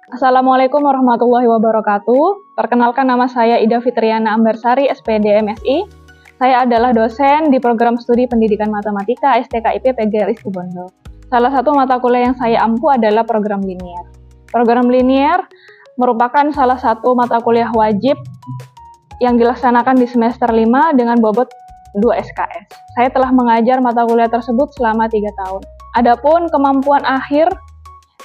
Assalamualaikum warahmatullahi wabarakatuh. Perkenalkan, nama saya Ida Fitriana Ambarsari, SPD MSI. Saya adalah dosen di program studi pendidikan matematika STKIP PGRI Situbondo. Salah satu mata kuliah yang saya ampu adalah program linier. Program linier merupakan salah satu mata kuliah wajib yang dilaksanakan di semester 5 dengan bobot 2 SKS. Saya telah mengajar mata kuliah tersebut selama 3 tahun. Adapun kemampuan akhir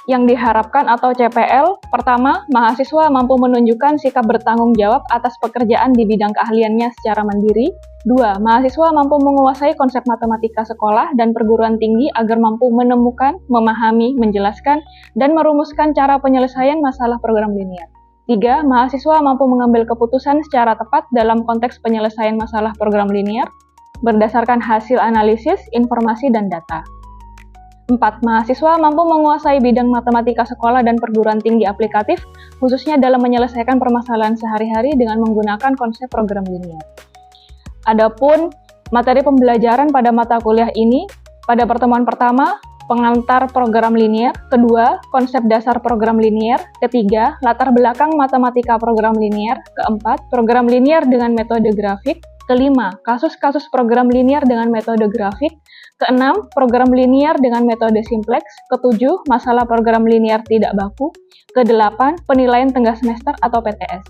yang diharapkan atau CPL, pertama, mahasiswa mampu menunjukkan sikap bertanggung jawab atas pekerjaan di bidang keahliannya secara mandiri. 2. Mahasiswa mampu menguasai konsep matematika sekolah dan perguruan tinggi agar mampu menemukan, memahami, menjelaskan, dan merumuskan cara penyelesaian masalah program linier. 3. Mahasiswa mampu mengambil keputusan secara tepat dalam konteks penyelesaian masalah program linier berdasarkan hasil analisis, informasi, dan data. 4. Mahasiswa mampu menguasai bidang matematika sekolah dan perguruan tinggi aplikatif, khususnya dalam menyelesaikan permasalahan sehari-hari dengan menggunakan konsep program linier. Adapun materi pembelajaran pada mata kuliah ini, pada pertemuan pertama, pengantar program linier, kedua, konsep dasar program linier, ketiga, latar belakang matematika program linier, keempat, program linier dengan metode grafik, kelima, kasus-kasus program linier dengan metode grafik, keenam, program linier dengan metode simplex, ketujuh, masalah program linier tidak baku, kedelapan, penilaian tengah semester atau PTS,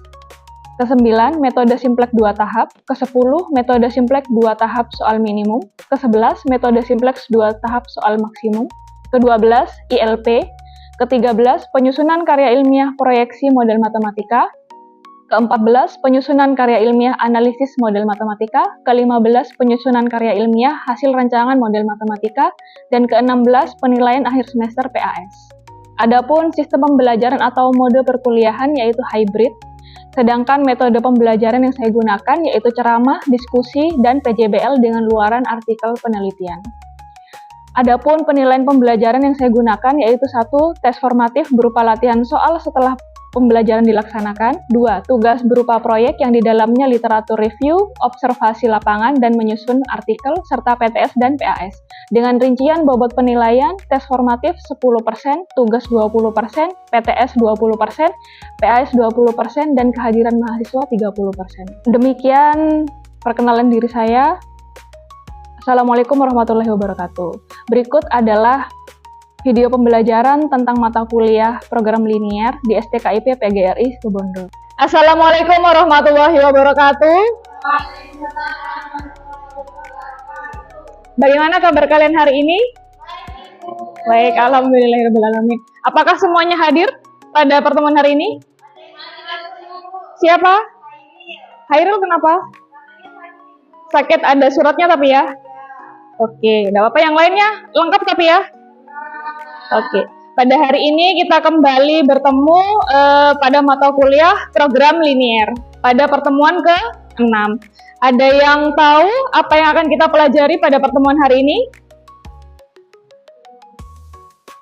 kesembilan, metode simplex 2 tahap, kesepuluh, metode simplex 2 tahap soal minimum, kesebelas, metode simplex 2 tahap soal maksimum, kedua-belas, ILP, ke-13, penyusunan karya ilmiah proyeksi model matematika, ke-14, penyusunan karya ilmiah analisis model matematika, ke-15, penyusunan karya ilmiah hasil rancangan model matematika, dan ke-16, penilaian akhir semester PAS. Adapun sistem pembelajaran atau mode perkuliahan yaitu hybrid, sedangkan metode pembelajaran yang saya gunakan yaitu ceramah, diskusi, dan PJBL dengan luaran artikel penelitian. Adapun penilaian pembelajaran yang saya gunakan yaitu 1. Tes formatif berupa latihan soal setelah pembelajaran dilaksanakan. 2. Tugas berupa proyek yang di dalamnya literatur review, observasi lapangan, dan menyusun artikel, serta PTS dan PAS. Dengan rincian bobot penilaian, tes formatif 10%, tugas 20%, PTS 20%, PAS 20%, dan kehadiran mahasiswa 30%. Demikian perkenalan diri saya. Assalamualaikum warahmatullahi wabarakatuh. Berikut adalah video pembelajaran tentang mata kuliah program linier di STKIP PGRI Situbondo. Assalamualaikum warahmatullahi wabarakatuh. Bagaimana kabar kalian hari ini? Baik, alhamdulillahirrahmanirrahim. Apakah semuanya hadir pada pertemuan hari ini? Siapa? Hairul, kenapa? Sakit, ada suratnya tapi ya? Oke, enggak apa-apa, yang lainnya lengkap tapi ya? Oke, pada hari ini kita kembali bertemu pada mata kuliah program linier pada pertemuan ke-6. Ada yang tahu apa yang akan kita pelajari pada pertemuan hari ini?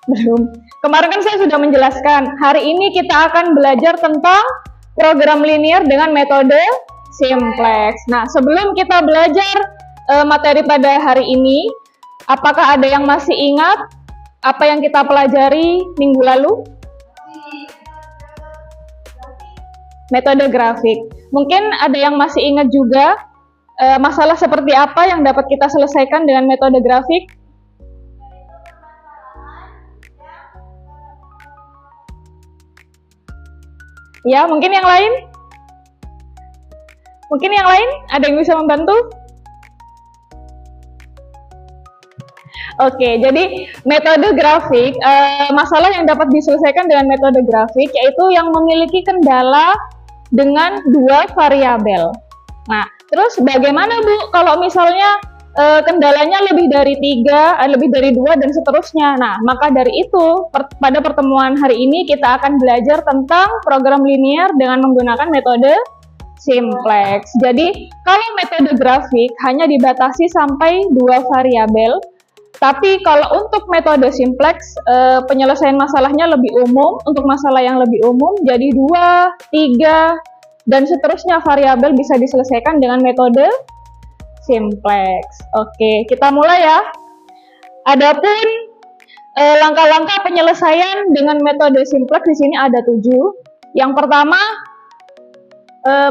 Belum. Kemarin kan saya sudah menjelaskan, hari ini kita akan belajar tentang program linier dengan metode simplex. Nah, sebelum kita belajar materi pada hari ini, apakah ada yang masih ingat apa yang kita pelajari minggu lalu? Metode grafik. Mungkin ada yang masih ingat juga masalah seperti apa yang dapat kita selesaikan dengan metode grafik? Ya, mungkin yang lain? Mungkin yang lain? Ada yang bisa membantu? Oke, jadi metode grafik, masalah yang dapat diselesaikan dengan metode grafik yaitu yang memiliki kendala dengan 2 variabel. Nah, terus bagaimana Bu kalau misalnya kendalanya lebih dari 3, lebih dari 2 dan seterusnya? Nah, maka dari itu pada pertemuan hari ini kita akan belajar tentang program linier dengan menggunakan metode simplex. Jadi, kalau metode grafik hanya dibatasi sampai 2 variabel. Tapi kalau untuk metode simplex, penyelesaian masalahnya lebih umum. Untuk masalah yang lebih umum, jadi 2, 3, dan seterusnya variabel bisa diselesaikan dengan metode simplex. Oke, kita mulai ya. Adapun Langkah-langkah penyelesaian dengan metode simplex di sini ada 7. Yang pertama,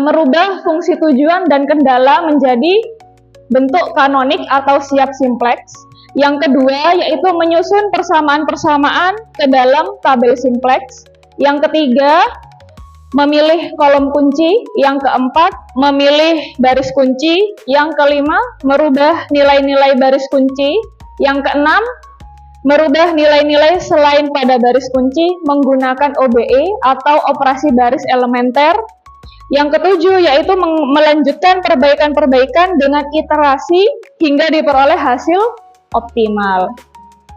merubah fungsi tujuan dan kendala menjadi bentuk kanonik atau siap simplex. Yang kedua, yaitu menyusun persamaan-persamaan ke dalam tabel simplex. Yang ketiga, memilih kolom kunci. Yang keempat, memilih baris kunci. Yang kelima, merubah nilai-nilai baris kunci. Yang keenam, merubah nilai-nilai selain pada baris kunci menggunakan OBE atau operasi baris elementer. Yang ketujuh, yaitu melanjutkan perbaikan-perbaikan dengan iterasi hingga diperoleh hasil optimal.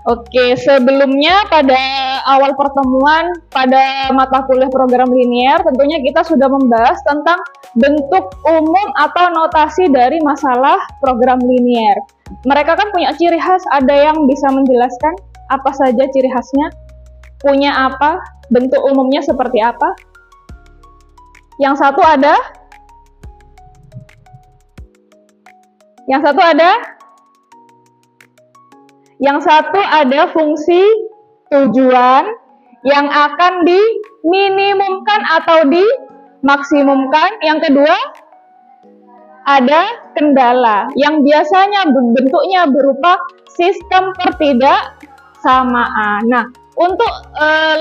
Oke, sebelumnya pada awal pertemuan pada mata kuliah program linier, tentunya kita sudah membahas tentang bentuk umum atau notasi dari masalah program linier. Mereka kan punya ciri khas, ada yang bisa menjelaskan apa saja ciri khasnya? Punya apa? Bentuk umumnya seperti apa? Yang satu ada? Yang satu ada fungsi tujuan yang akan diminimumkan atau dimaksimumkan. Yang kedua, ada kendala yang biasanya bentuknya berupa sistem pertidaksamaan. Nah, untuk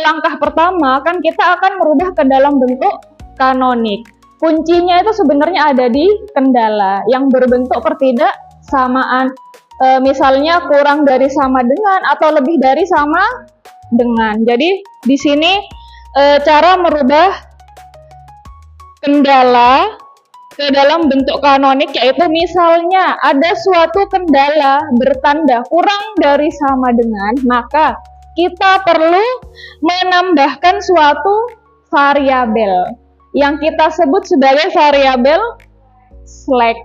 langkah pertama kan kita akan merubah ke dalam bentuk kanonik. Kuncinya itu sebenarnya ada di kendala yang berbentuk pertidaksamaan. Misalnya kurang dari sama dengan atau lebih dari sama dengan. Jadi di sini cara merubah kendala ke dalam bentuk kanonik, yaitu misalnya ada suatu kendala bertanda kurang dari sama dengan, maka kita perlu menambahkan suatu variabel yang kita sebut sebagai variabel slack.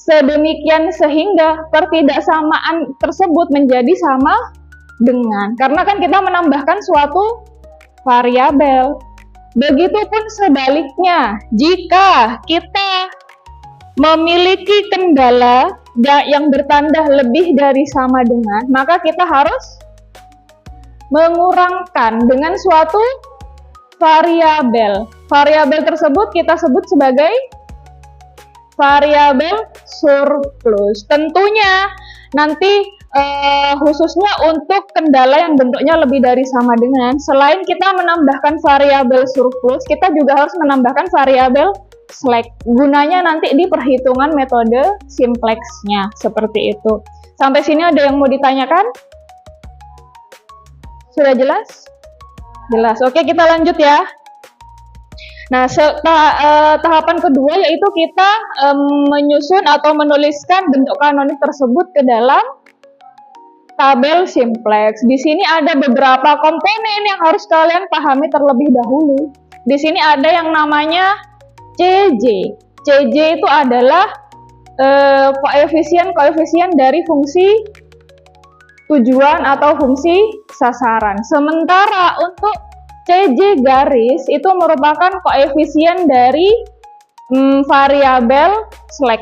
Sedemikian sehingga pertidaksamaan tersebut menjadi sama dengan, karena kan kita menambahkan suatu variabel. Begitupun sebaliknya, jika kita memiliki kendala yang bertanda lebih dari sama dengan, maka kita harus mengurangkan dengan suatu variabel. Variabel tersebut kita sebut sebagai variabel surplus. Tentunya nanti khususnya untuk kendala yang bentuknya lebih dari sama dengan, selain kita menambahkan variabel surplus, kita juga harus menambahkan variabel slack. Gunanya nanti di perhitungan metode simplexnya, seperti itu. Sampai sini ada yang mau ditanyakan? Sudah jelas? Jelas. Oke, kita lanjut ya. Nah, tahapan kedua yaitu kita menyusun atau menuliskan bentuk kanonik tersebut ke dalam tabel simplex. Di sini ada beberapa komponen yang harus kalian pahami terlebih dahulu. Di sini ada yang namanya CJ. CJ itu adalah koefisien dari fungsi tujuan atau fungsi sasaran. Sementara untuk CJ garis itu merupakan koefisien dari variabel slack.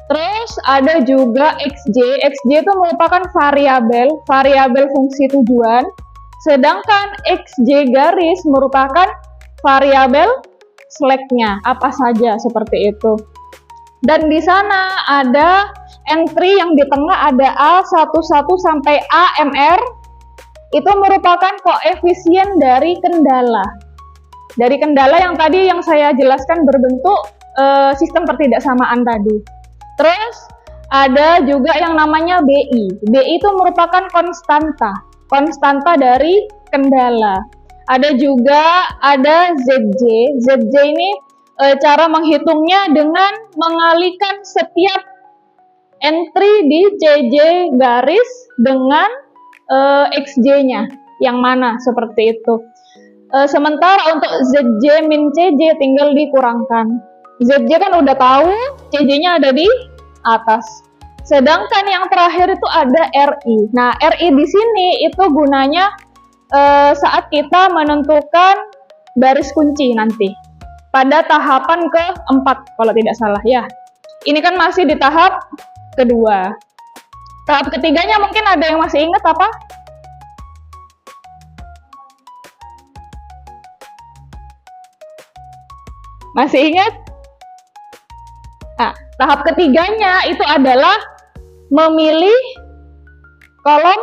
Terus ada juga XJ. XJ itu merupakan variabel fungsi tujuan. Sedangkan XJ garis merupakan variabel slack-nya. Apa saja seperti itu. Dan di sana ada entry yang di tengah ada A11 sampai AMR. Itu merupakan koefisien dari kendala. Dari kendala yang tadi yang saya jelaskan berbentuk sistem pertidaksamaan tadi. Terus ada juga yang namanya BI. BI itu merupakan konstanta dari kendala. Ada ZJ. ZJ ini cara menghitungnya dengan mengalihkan setiap entry di CJ garis dengan XJ-nya yang mana, seperti itu. Sementara untuk ZJ min CJ tinggal dikurangkan. ZJ kan udah tahu, CJ-nya ada di atas. Sedangkan yang terakhir itu ada RI. Nah, RI di sini itu gunanya saat kita menentukan baris kunci nanti. Pada tahapan keempat, kalau tidak salah ya. Ini kan masih di tahap kedua. Tahap ketiganya mungkin ada yang masih ingat apa? Masih ingat? Nah, tahap ketiganya itu adalah memilih kolom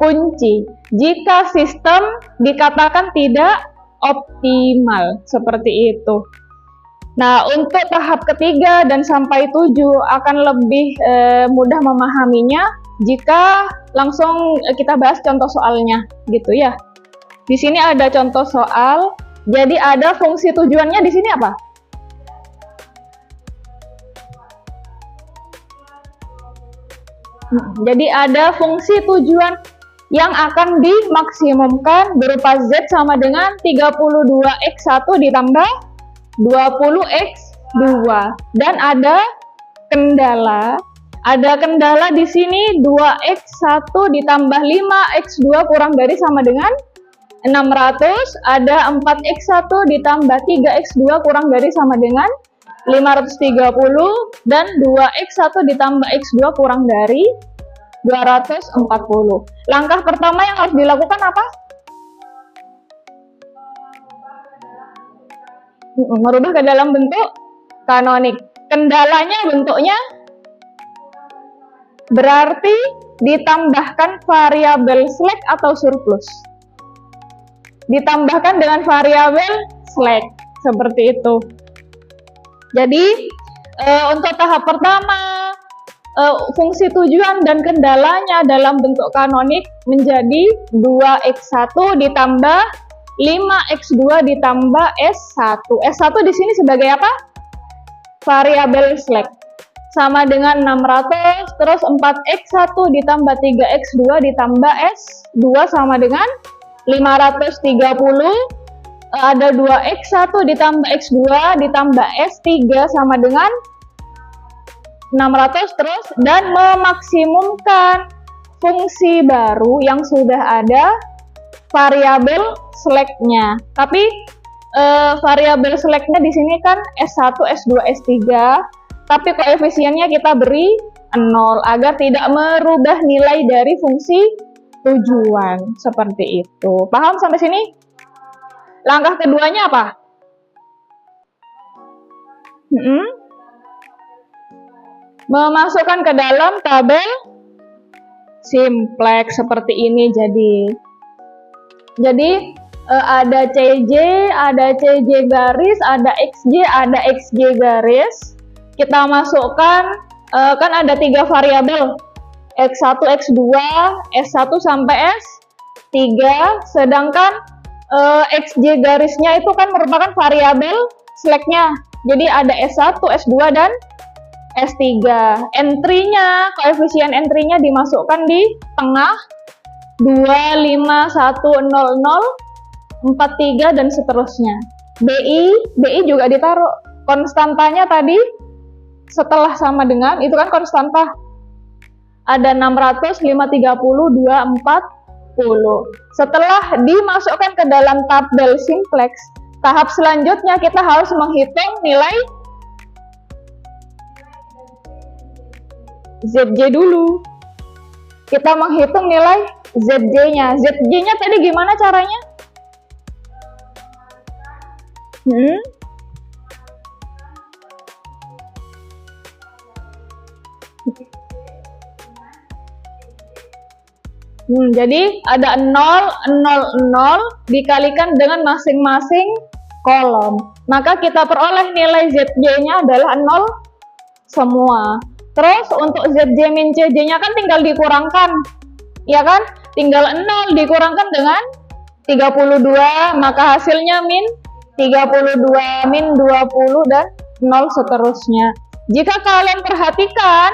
kunci jika sistem dikatakan tidak optimal, seperti itu. Nah, untuk tahap ketiga dan sampai 7 akan lebih mudah memahaminya jika langsung kita bahas contoh soalnya, gitu ya. Di sini ada contoh soal. Jadi ada fungsi tujuannya di sini apa? Jadi ada fungsi tujuan yang akan dimaksimumkan berupa Z sama dengan 32x1 ditambah 20x2. Dan ada kendala. Ada kendala di sini 2x1 ditambah 5x2 kurang dari sama dengan 600. Ada 4x1 ditambah 3x2 kurang dari sama dengan 530, dan 2x1 ditambah x2 kurang dari 240. Langkah pertama yang harus dilakukan apa? Merubah ke dalam bentuk kanonik. Kendalanya bentuknya berarti ditambahkan variabel slack atau surplus. Ditambahkan dengan variabel slack, seperti itu. Jadi untuk tahap pertama, fungsi tujuan dan kendalanya dalam bentuk kanonik menjadi 2x1 ditambah 5x2 ditambah s1. S1 di sini sebagai apa? Variabel slack. Sama dengan 600, terus 4x1 ditambah 3x2 ditambah s2 sama dengan 530. Ada 2x1 ditambah x2 ditambah s3 sama dengan 600 terus, dan memaksimumkan fungsi baru yang sudah ada variabel slack-nya. Tapi variabel slack-nya di sini kan S1, S2, S3, tapi koefisiennya kita beri 0 agar tidak merubah nilai dari fungsi tujuan. Seperti itu. Paham sampai sini? Langkah keduanya apa? Memasukkan ke dalam tabel simplex seperti ini. Jadi ada CJ, ada CJ garis, ada XJ, ada XJ garis. Kita masukkan, kan ada 3 variabel, X1, X2, S1 sampai S3, sedangkan XJ garisnya itu kan merupakan variabel slack-nya. Jadi ada S1, S2, dan S3. Entry-nya, koefisien entry-nya dimasukkan di tengah 2, 5, 1, 0, 0, 4, 3, dan seterusnya. BI juga ditaruh. Konstantanya tadi setelah sama dengan, itu kan konstanta. Ada 600, 530, 240. Setelah dimasukkan ke dalam tabel simplex, tahap selanjutnya kita harus menghitung nilai ZJ dulu. Kita menghitung nilai ZJ-nya. ZJ-nya tadi gimana caranya? Jadi ada 0, 0, 0 dikalikan dengan masing-masing kolom. Maka kita peroleh nilai ZJ-nya adalah 0 semua. Terus untuk ZJ min CJ-nya kan tinggal dikurangkan. Ya kan? Tinggal 0 dikurangkan dengan 32, maka hasilnya min 32, min 20, dan 0 seterusnya. Jika kalian perhatikan,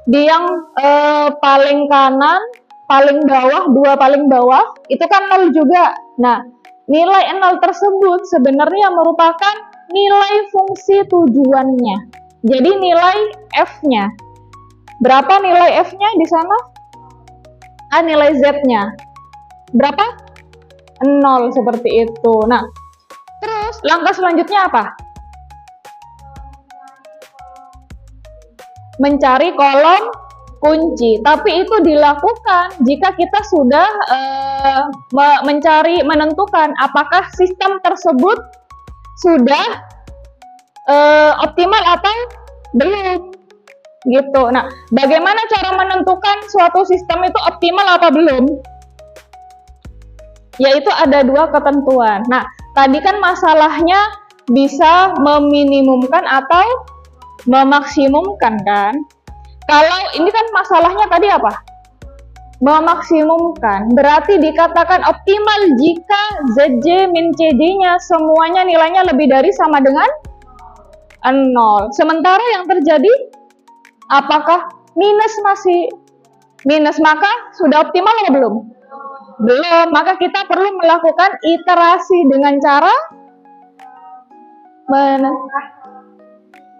di yang paling kanan, paling bawah, 2 paling bawah, itu kan 0 juga. Nah, nilai 0 tersebut sebenarnya merupakan nilai fungsi tujuannya. Jadi nilai F-nya. Berapa nilai F-nya di sana? Nilai Z-nya. Berapa? 0, seperti itu. Nah, terus langkah selanjutnya apa? Mencari kolom kunci, tapi itu dilakukan jika kita sudah menentukan apakah sistem tersebut sudah optimal atau belum gitu. Nah, bagaimana cara menentukan suatu sistem itu optimal apa belum? Yaitu ada dua ketentuan. Nah, tadi kan masalahnya bisa meminimumkan atau memaksimumkan kan? Kalau ini kan masalahnya tadi apa? Memaksimumkan. Berarti dikatakan optimal jika Zj min Cj-nya semuanya nilainya lebih dari sama dengan 0. Sementara yang terjadi apakah masih minus, maka sudah optimal atau belum? Belum, maka kita perlu melakukan iterasi dengan cara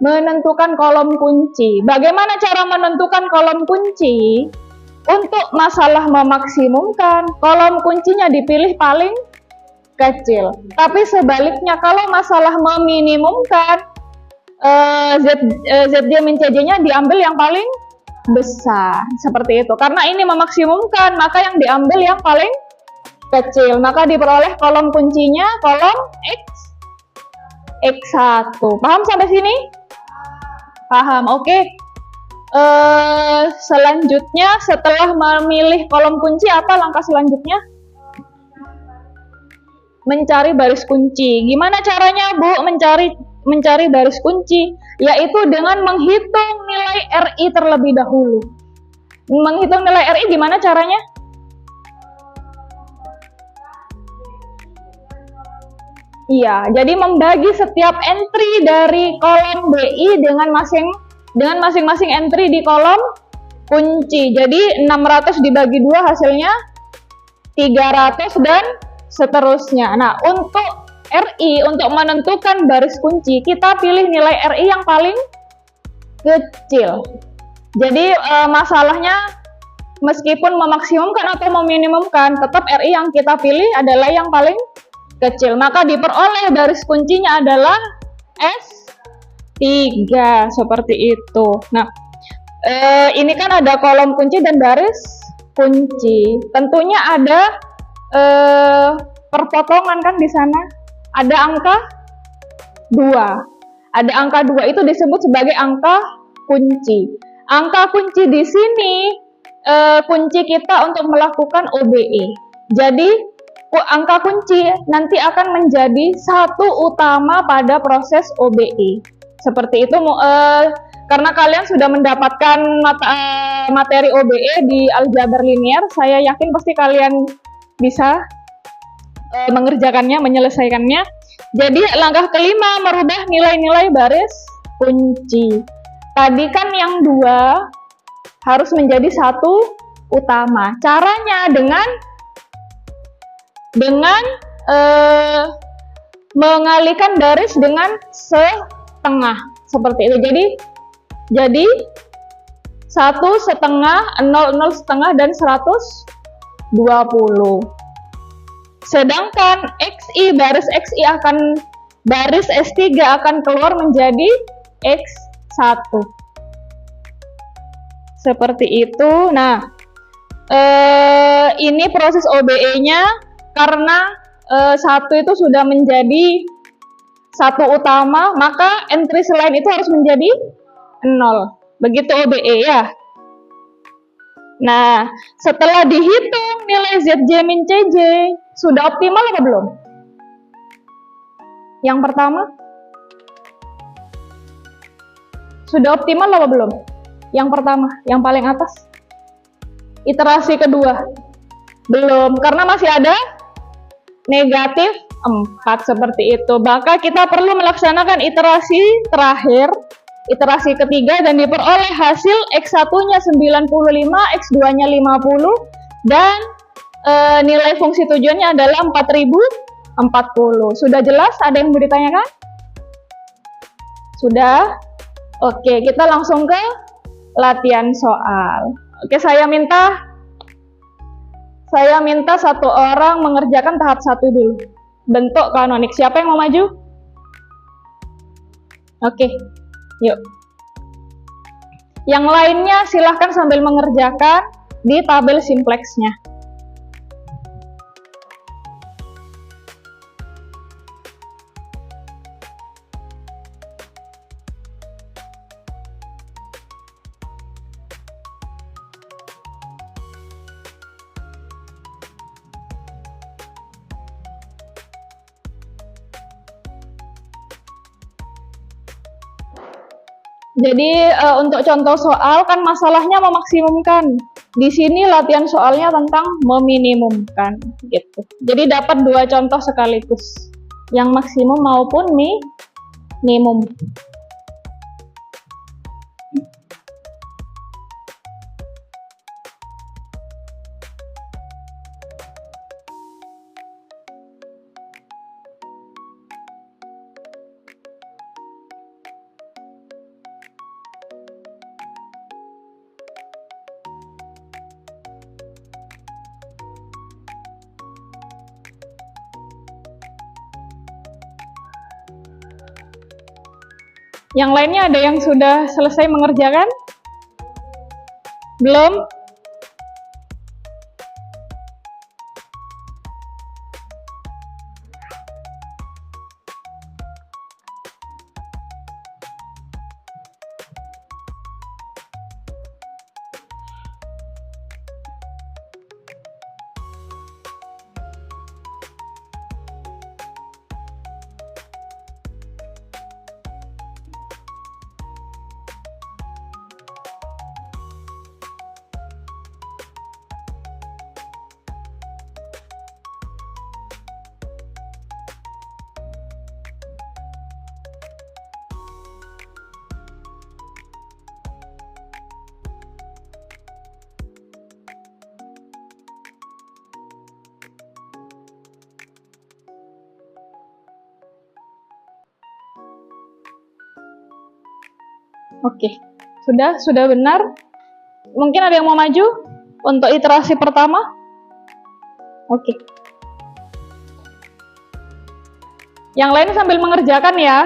menentukan kolom kunci. Bagaimana cara menentukan kolom kunci? Untuk masalah memaksimumkan, kolom kuncinya dipilih paling kecil. Tapi sebaliknya, kalau masalah meminimumkan, Zj min Cj-nya diambil yang paling besar, seperti itu. Karena ini memaksimumkan, maka yang diambil yang paling kecil. Maka diperoleh kolom kuncinya kolom X1. Paham sampai sini? Paham, oke. Selanjutnya, setelah memilih kolom kunci, apa langkah selanjutnya? Mencari baris kunci. Gimana caranya, Bu, mencari baris kunci? Yaitu dengan menghitung nilai RI terlebih dahulu. Menghitung nilai RI gimana caranya? Iya, jadi membagi setiap entry dari kolom BI dengan masing-masing entry di kolom kunci. Jadi 600 dibagi 2 hasilnya 300 dan seterusnya. Nah, untuk RI, untuk menentukan baris kunci, kita pilih nilai RI yang paling kecil. Jadi masalahnya meskipun memaksimumkan atau meminimumkan, tetap RI yang kita pilih adalah yang paling kecil. Maka diperoleh baris kuncinya adalah S3, seperti itu. Nah, ini kan ada kolom kunci dan baris kunci. Tentunya ada perpotongan kan di sana. Ada angka 2. Ada angka 2 itu disebut sebagai angka kunci. Angka kunci di sini kunci kita untuk melakukan OBE. Jadi angka kunci nanti akan menjadi satu utama pada proses OBE. Seperti itu, karena kalian sudah mendapatkan materi OBE di aljabar linear, saya yakin pasti kalian bisa mengerjakannya, menyelesaikannya. Jadi langkah kelima, merubah nilai-nilai baris kunci. Tadi kan yang 2 harus menjadi satu utama. Caranya dengan mengalihkan baris dengan setengah, seperti itu. Jadi 1/2, 0 setengah dan 120. Sedangkan baris S3 akan keluar menjadi X1. Seperti itu. Nah, ini proses OBE-nya karena 1 itu sudah menjadi satu utama, maka entry selain itu harus menjadi 0. Begitu OBE ya. Nah, setelah dihitung nilai Zj min Cj, sudah optimal atau belum? Yang pertama, sudah optimal atau belum? Yang pertama, yang paling atas. Iterasi kedua, belum, karena masih ada negatif 4, seperti itu. Maka kita perlu melaksanakan iterasi terakhir, iterasi ketiga, dan diperoleh hasil X1-nya 95, X2-nya 50, dan nilai fungsi tujuannya adalah 4040. Sudah jelas? Ada yang mau ditanyakan? Sudah? Oke, kita langsung ke latihan soal. Oke, saya minta satu orang mengerjakan tahap 1 dulu. Bentuk kanonik. Siapa yang mau maju? Oke, yuk. Yang lainnya silahkan sambil mengerjakan di tabel simplex-nya. Jadi untuk contoh soal kan masalahnya memaksimumkan. Di sini latihan soalnya tentang meminimumkan gitu. Jadi dapat dua contoh sekaligus, yang maksimum maupun minimum. Yang lainnya ada yang sudah selesai mengerjakan? Belum? Oke, sudah benar. Mungkin ada yang mau maju untuk iterasi pertama? Oke. Yang lain sambil mengerjakan ya.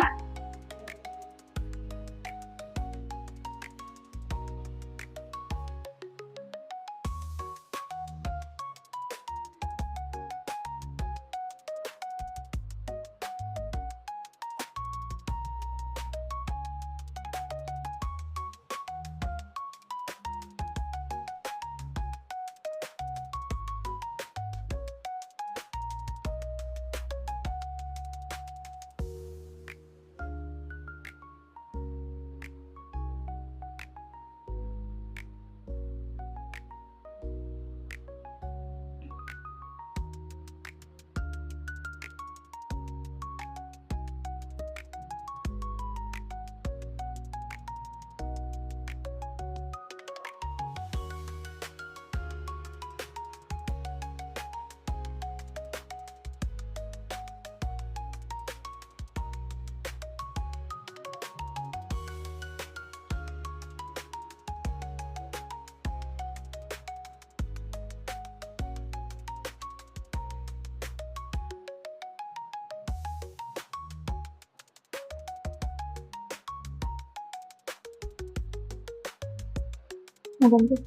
Mau ganti?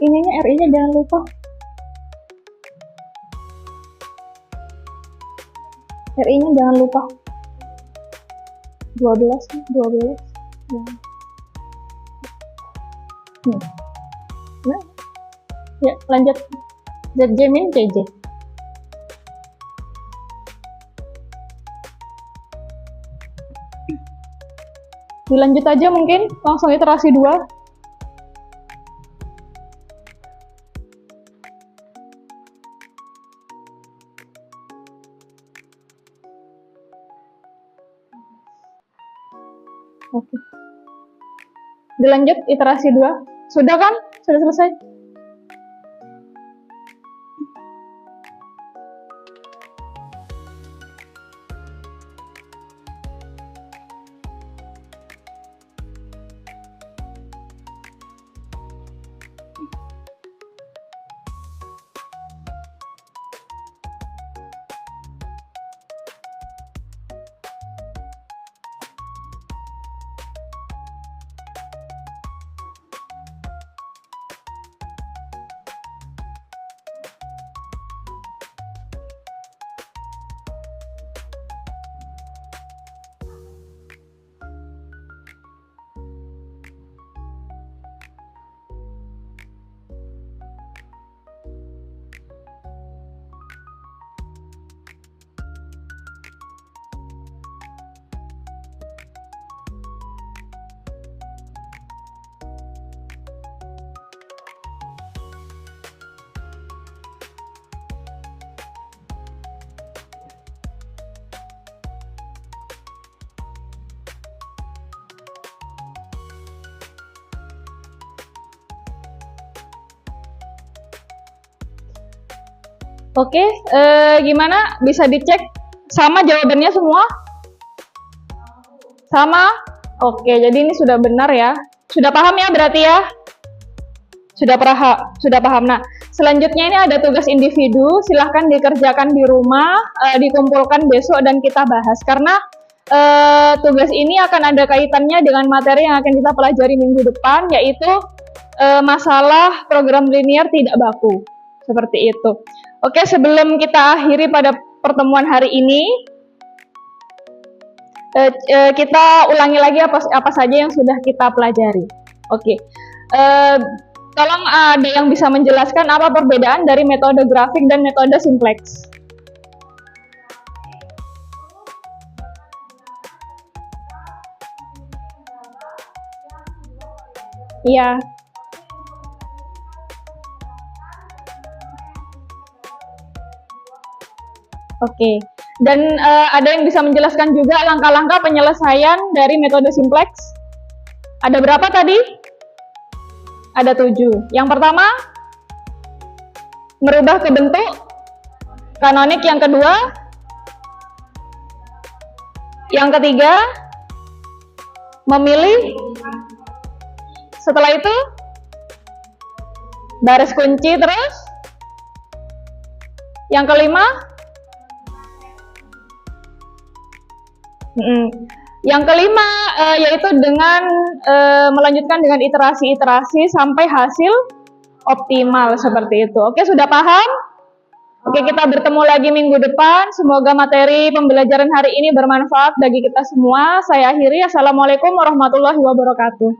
Ininya RI-nya jangan lupa. RI-nya jangan lupa. 12. Ya. Nah. Ya, lanjut. ZJ min CJ. Dilanjut aja mungkin, langsung iterasi 2. Oke. Dilanjut iterasi 2. Sudah kan? Sudah selesai? Oke, gimana? Bisa dicek sama jawabannya semua? Sama? Oke, jadi ini sudah benar ya. Sudah paham ya berarti ya? Sudah paham. Nah, selanjutnya ini ada tugas individu. Silahkan dikerjakan di rumah, dikumpulkan besok dan kita bahas. Karena tugas ini akan ada kaitannya dengan materi yang akan kita pelajari minggu depan, yaitu masalah program linear tidak baku. Seperti itu. Oke, sebelum kita akhiri pada pertemuan hari ini, kita ulangi lagi apa saja yang sudah kita pelajari. Oke, tolong ada yang bisa menjelaskan apa perbedaan dari metode grafik dan metode simplex. Iya. Oke. Dan ada yang bisa menjelaskan juga langkah-langkah penyelesaian dari metode simplex? Ada berapa tadi? Ada 7. Yang pertama, merubah ke bentuk kanonik. Yang kedua, yang ketiga, memilih. Setelah itu, baris kunci terus. Yang kelima, yaitu dengan melanjutkan dengan iterasi-iterasi sampai hasil optimal seperti itu. Oke, sudah paham? Oke, kita bertemu lagi minggu depan. Semoga materi pembelajaran hari ini bermanfaat bagi kita semua. Saya akhiri. Assalamualaikum warahmatullahi wabarakatuh.